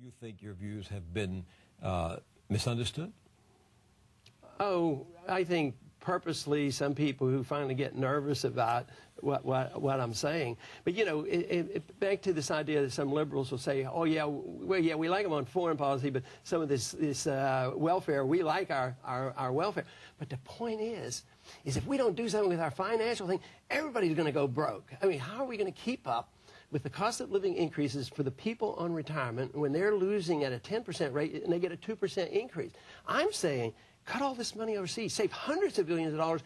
you think your views have been misunderstood? Oh, I think purposely some people who finally get nervous about what I'm saying. But, you know, back to this idea that some liberals will say, oh, yeah, well, yeah, we like them on foreign policy, but some of this welfare, we like our welfare. But the point is if we don't do something with our financial thing, everybody's going to go broke. I mean, how are we going to keep up with the cost of living increases for the people on retirement when they're losing at a 10% rate and they get a 2% increase? I'm saying cut all this money overseas, save hundreds of billions of dollars.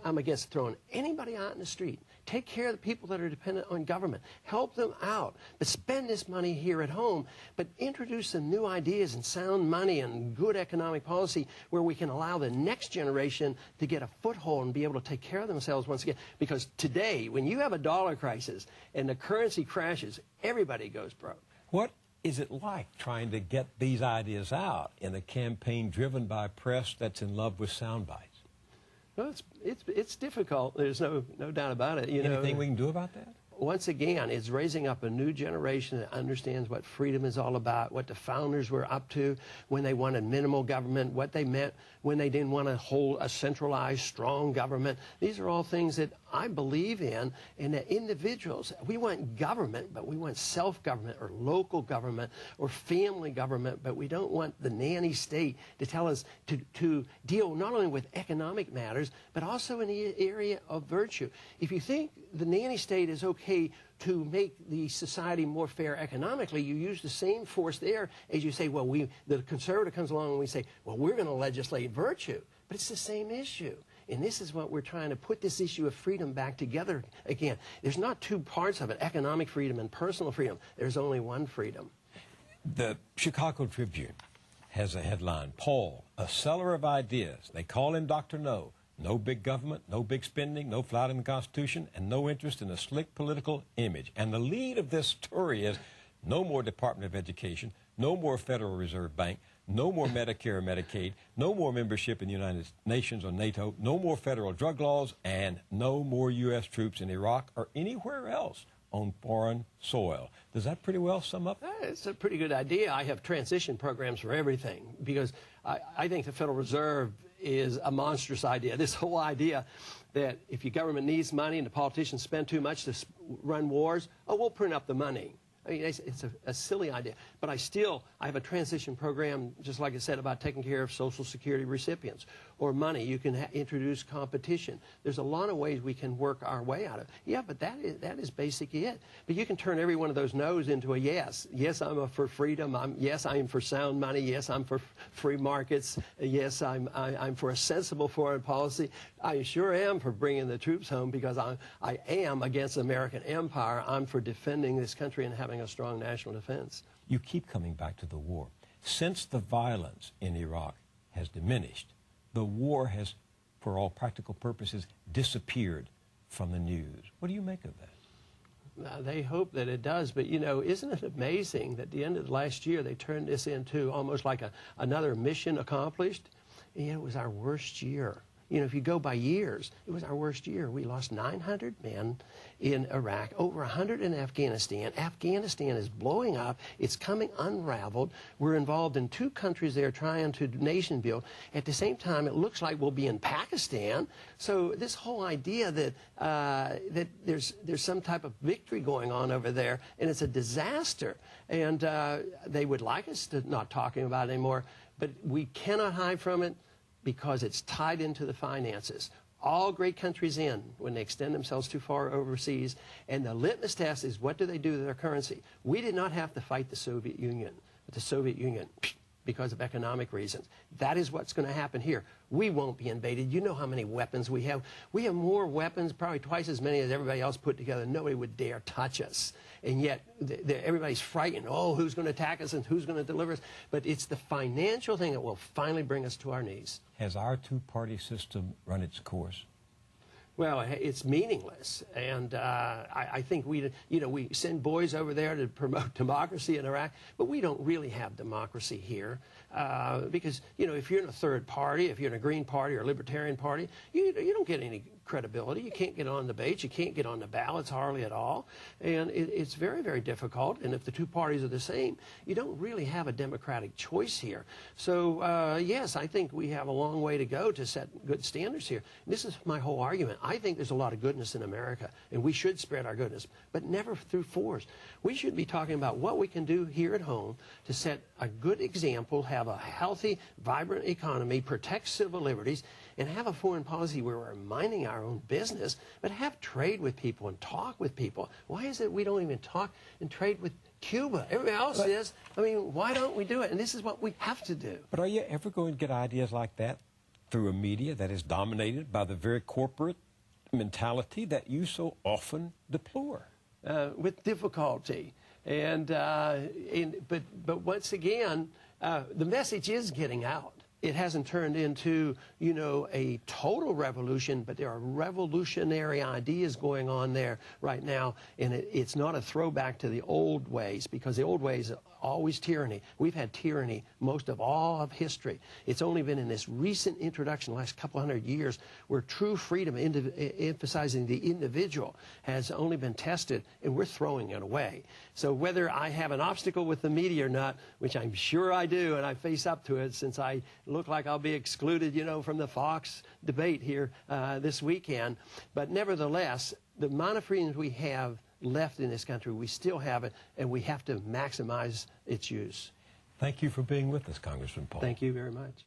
I'm against throwing anybody out in the street. Take care of the people that are dependent on government. Help them out. But spend this money here at home. But introduce some new ideas and sound money and good economic policy where we can allow the next generation to get a foothold and be able to take care of themselves once again. Because today, when you have a dollar crisis and the currency crashes, everybody goes broke. What is it like trying to get these ideas out in a campaign driven by a press that's in love with sound bites? Well, it's difficult. There's no doubt about it. Anything we can do about that? Once again, it's raising up a new generation that understands what freedom is all about, what the founders were up to when they wanted minimal government, what they meant when they didn't want to hold a centralized, strong government. These are all things that I believe in, and that individuals, we want government, but we want self-government or local government or family government, but we don't want the nanny state to tell us to deal not only with economic matters, but also in the area of virtue. If you think the nanny state is okay to make the society more fair economically, you use the same force there as you say, well, the conservative comes along and we say, well, we're going to legislate virtue. But it's the same issue. And this is what we're trying to put this issue of freedom back together again. There's not two parts of it, economic freedom and personal freedom. There's only one freedom. The Chicago Tribune has a headline, Paul, a seller of ideas. They call him Dr. No. No big government, no big spending, no flouting the Constitution, and no interest in a slick political image. And the lead of this story is no more Department of Education, no more Federal Reserve Bank, no more Medicare or Medicaid, no more membership in the United Nations or NATO, no more federal drug laws, and no more U.S. troops in Iraq or anywhere else on foreign soil. Does that pretty well sum up? It's a pretty good idea. I have transition programs for everything because I think the Federal Reserve is a monstrous idea. This whole idea that if your government needs money and the politicians spend too much to run wars, oh, we'll print up the money. I mean, it's a silly idea. But I have a transition program, just like I said, about taking care of Social Security recipients or money. You can introduce competition. There's a lot of ways we can work our way out of it. Yeah, but that is basically it. But you can turn every one of those no's into a yes. Yes, I'm for freedom. Yes, I'm for sound money. Yes, I'm for free markets. Yes, I'm for a sensible foreign policy. I sure am for bringing the troops home because I am against the American empire. I'm for defending this country and having a strong national defense. You keep coming back to the war. Since the violence in Iraq has diminished, the war has, for all practical purposes, disappeared from the news. What do you make of that? They hope that it does, but, you know, isn't it amazing that at the end of last year they turned this into almost like another mission accomplished? And yet it was our worst year. You know, if you go by years, it was our worst year. We lost 900 men in Iraq, over 100 in Afghanistan. Afghanistan is blowing up. It's coming unraveled. We're involved in 2 countries there trying to nation build. At the same time, it looks like we'll be in Pakistan. So this whole idea that that there's some type of victory going on over there, and it's a disaster. And they would like us to not talking about it anymore, but we cannot hide from it, because it's tied into the finances. All great countries end when they extend themselves too far overseas, and the litmus test is what do they do to their currency. We did not have to fight the Soviet Union, but the Soviet Union, because of economic reasons. That is what's going to happen here. We won't be invaded. You know how many weapons we have. We have more weapons, probably twice as many as everybody else put together. Nobody would dare touch us. And yet, everybody's frightened. Oh, who's going to attack us and who's going to deliver us? But it's the financial thing that will finally bring us to our knees. Has our two-party system run its course? Well, it's meaningless, and I think we send boys over there to promote democracy in Iraq, but we don't really have democracy here because, you know, if you're in a third party, if you're in a Green Party or a Libertarian Party, you don't get any credibility. You can't get on debates. You can't get on the ballots hardly at all. And it's very, very difficult. And if the two parties are the same, you don't really have a democratic choice here. So, yes, I think we have a long way to go to set good standards here. This is my whole argument. I think there's a lot of goodness in America, and we should spread our goodness, but never through force. We should be talking about what we can do here at home to set a good example, have a healthy, vibrant economy, protect civil liberties, and have a foreign policy where we're minding our own business, but have trade with people and talk with people. Why is it we don't even talk and trade with Cuba? Everybody else is. I mean, why don't we do it? And this is what we have to do. But are you ever going to get ideas like that through a media that is dominated by the very corporate mentality that you so often deplore? With difficulty. But once again, the message is getting out. It hasn't turned into, you know, a total revolution, but there are revolutionary ideas going on there right now, and it's not a throwback to the old ways, because the old ways are always tyranny. We've had tyranny most of all of history. It's only been in this recent introduction, the last couple hundred years, where true freedom, emphasizing the individual, has only been tested, and we're throwing it away. So whether I have an obstacle with the media or not, which I'm sure I do, and I face up to it since I look like I'll be excluded, you know, from the Fox debate here this weekend. But nevertheless, the amount of freedoms we have left in this country, we still have it, and we have to maximize its use. Thank you for being with us, Congressman Paul. Thank you very much.